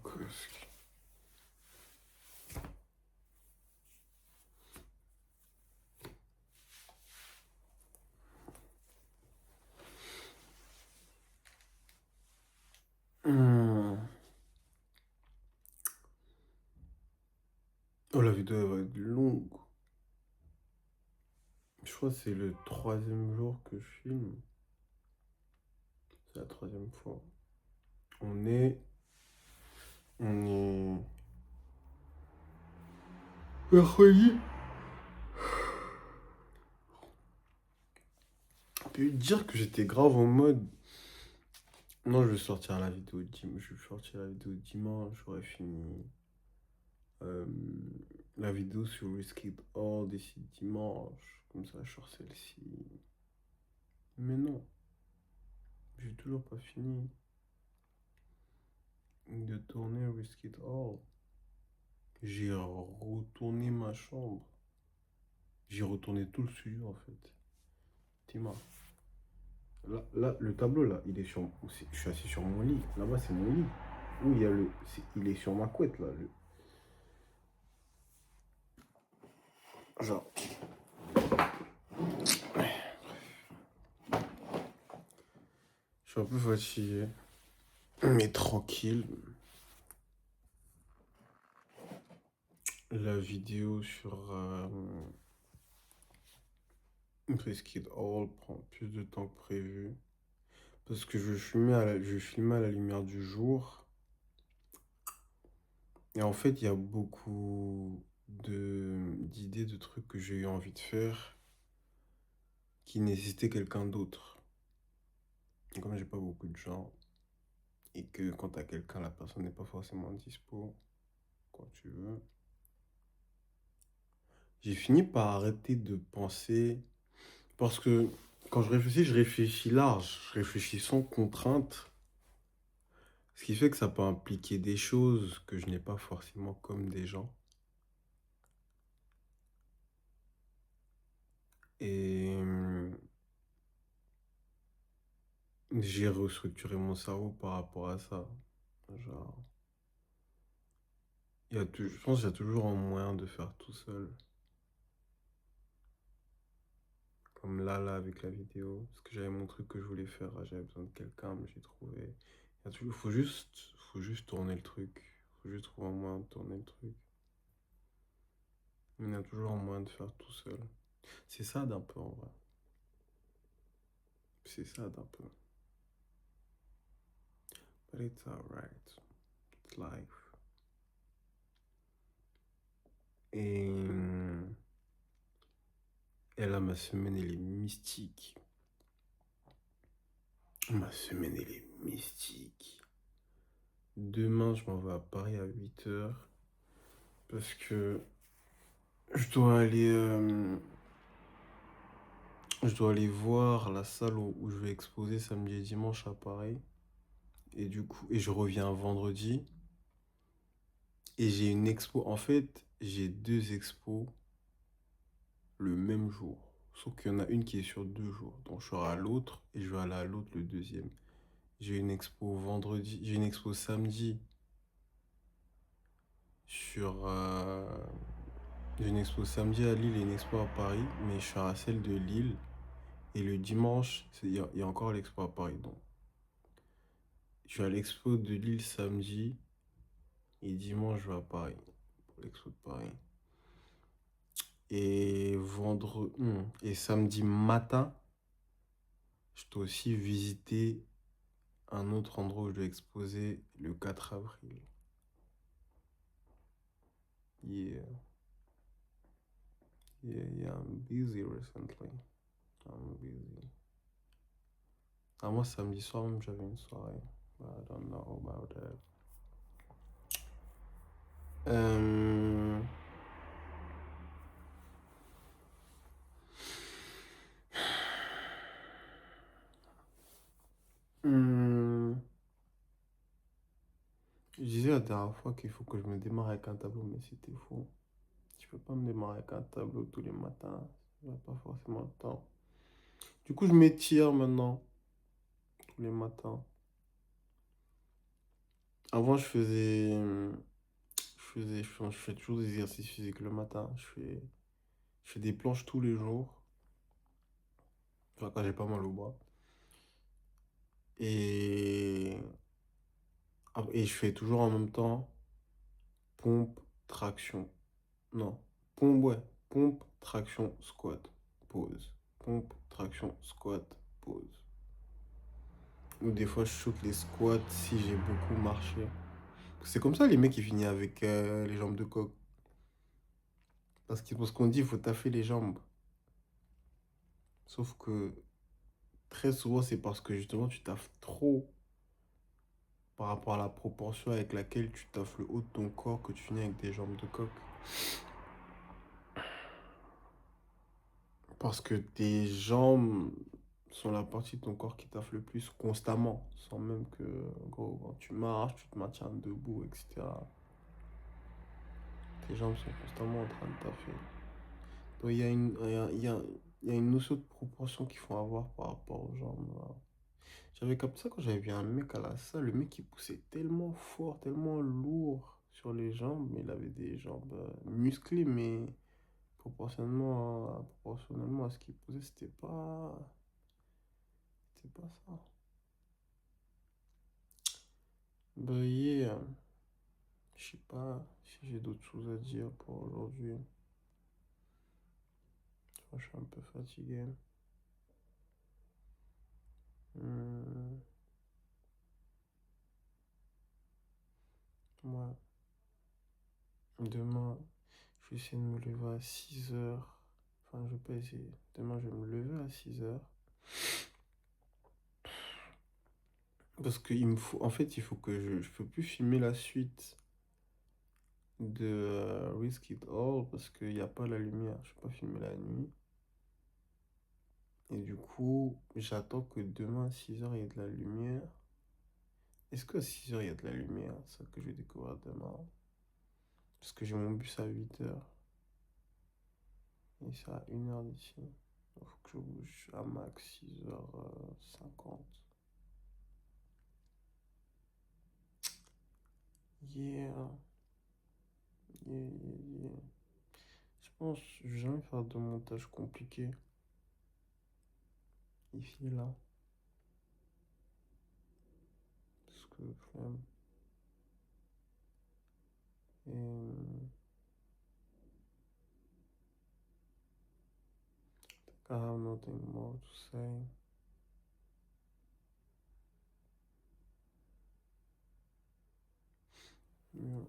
Casque. Hmm. Oh, la vidéo elle va être longue. Je crois que c'est le troisième jour que je filme. C'est la troisième fois. On est. On est. Mercredi. On peut dire que j'étais grave en mode. Non, je vais sortir la vidéo dimanche. Je vais sortir la vidéo dimanche. J'aurais fini euh, la vidéo sur Risk It All d'ici dimanche. Comme ça, je sors celle-ci. Mais non, j'ai toujours pas fini de tourner Risk It All. J'ai retourné ma chambre. J'ai retourné tout le studio en fait. Tima. Là, le tableau là, il est sur. Je suis assis sur mon lit. Là-bas, c'est mon lit. Où il y a le. Il est sur ma couette là. Genre. Je suis un peu fatigué. Mais tranquille. La vidéo sur Risk It All prend plus de temps que prévu. Parce que je filmais à la lumière du jour. Et en fait, il y a beaucoup d'idées, de trucs que j'ai eu envie de faire qui nécessitaient quelqu'un d'autre. Et comme j'ai pas beaucoup de gens, et que quand t'as quelqu'un, la personne n'est pas forcément dispo quand tu veux, j'ai fini par arrêter de penser. Parce que quand je réfléchis large, je réfléchis sans contrainte. Ce qui fait que ça peut impliquer des choses que je n'ai pas forcément comme des gens. Et j'ai restructuré mon cerveau par rapport à ça. Genre, je pense qu'il y a toujours un moyen de faire tout seul. Comme là, avec la vidéo. Parce que j'avais mon truc que je voulais faire. J'avais besoin de quelqu'un, mais j'ai trouvé. Faut juste tourner le truc. Faut juste trouver un moyen de tourner le truc. Mais il y a toujours un moyen de faire tout seul. C'est ça d'un peu en vrai. C'est ça d'un peu. But it's alright. It's life. Et là, ma semaine, elle est mystique. Ma semaine, elle est mystique. Demain, je m'en vais à Paris à 8h. Parce que je dois aller, euh, je dois aller voir la salle où je vais exposer samedi et dimanche à Paris. Et du coup, je reviens vendredi. Et j'ai une expo. En fait, j'ai deux expos le même jour. Sauf qu'il y en a une qui est sur 2 jours. Donc je serai à l'autre et je vais aller à l'autre le deuxième. J'ai une expo vendredi. J'ai une expo samedi sur. J'ai une expo samedi à Lille et une expo à Paris. Mais je serai à celle de Lille. Et le dimanche, il y a encore l'expo à Paris. Donc je vais à l'expo de Lille samedi. Et dimanche, je vais à Paris. Pour l'expo de Paris. Et samedi matin, je dois aussi visiter un autre endroit où je dois exposer le 4 avril. Yeah. Yeah, I'm busy recently. I'm busy. Ah, moi, samedi soir, même, j'avais une soirée. But I don't know about that. Euh... hmm, Je disais la dernière fois qu'il faut que je me démarre avec un tableau, mais c'était faux. Je peux pas me démarrer avec un tableau tous les matins. J'ai pas forcément le temps. Du coup, je m'étire maintenant, tous les matins. Avant, je fais toujours des exercices physiques le matin. Je fais des planches tous les jours. Enfin, quand j'ai pas mal au bras. Et, et je fais toujours en même temps pompe, traction. Non, pompe, ouais. Pompe, traction, squat, pause. Pompe, traction, squat, pause. Ou des fois, je shoot les squats si j'ai beaucoup marché. C'est comme ça les mecs qui finissent avec les jambes de coq. Parce qu'on dit, il faut taffer les jambes. Sauf que très souvent, c'est parce que justement, tu taffes trop par rapport à la proportion avec laquelle tu taffes le haut de ton corps que tu finis avec des jambes de coq. Parce que tes jambes sont la partie de ton corps qui taffe le plus constamment, sans même que, gros, quand tu marches, tu te maintiens debout, etc. Tes jambes sont constamment en train de taffer. Donc il y a une notion de proportion qu'il faut avoir par rapport aux jambes, là. J'avais capté ça quand j'avais vu un mec à la salle. Le mec, il poussait tellement fort, tellement lourd sur les jambes, mais il avait des jambes musclées, mais proportionnellement à ce qu'il posait, c'était pas ça. Bah, yeah, je sais pas si j'ai d'autres choses à dire pour aujourd'hui. Je suis un peu fatigué. Hmm, ouais. Demain, je vais essayer de me lever à 6 heures. Enfin, je vais pas essayer. Demain, je vais me lever à 6 heures. Parce qu'il me faut, en fait, il faut que je peux plus filmer la suite de Risk It All parce qu'il n'y a pas la lumière. Je peux pas filmer la nuit. Et du coup, j'attends que demain à 6 heures il y ait de la lumière. Est-ce qu'à 6 heures il y a de la lumière? C'est ça que je vais découvrir demain. Parce que j'ai mon bus à 8 heures. Et c'est à 1 heure d'ici. Il faut que je bouge à max 6h50. Yeah. Yeah, yeah, yeah. Je pense que je vais jamais faire de montage compliqué. Ici, là. Parce que, flemme. Et I have nothing more to say. Yeah.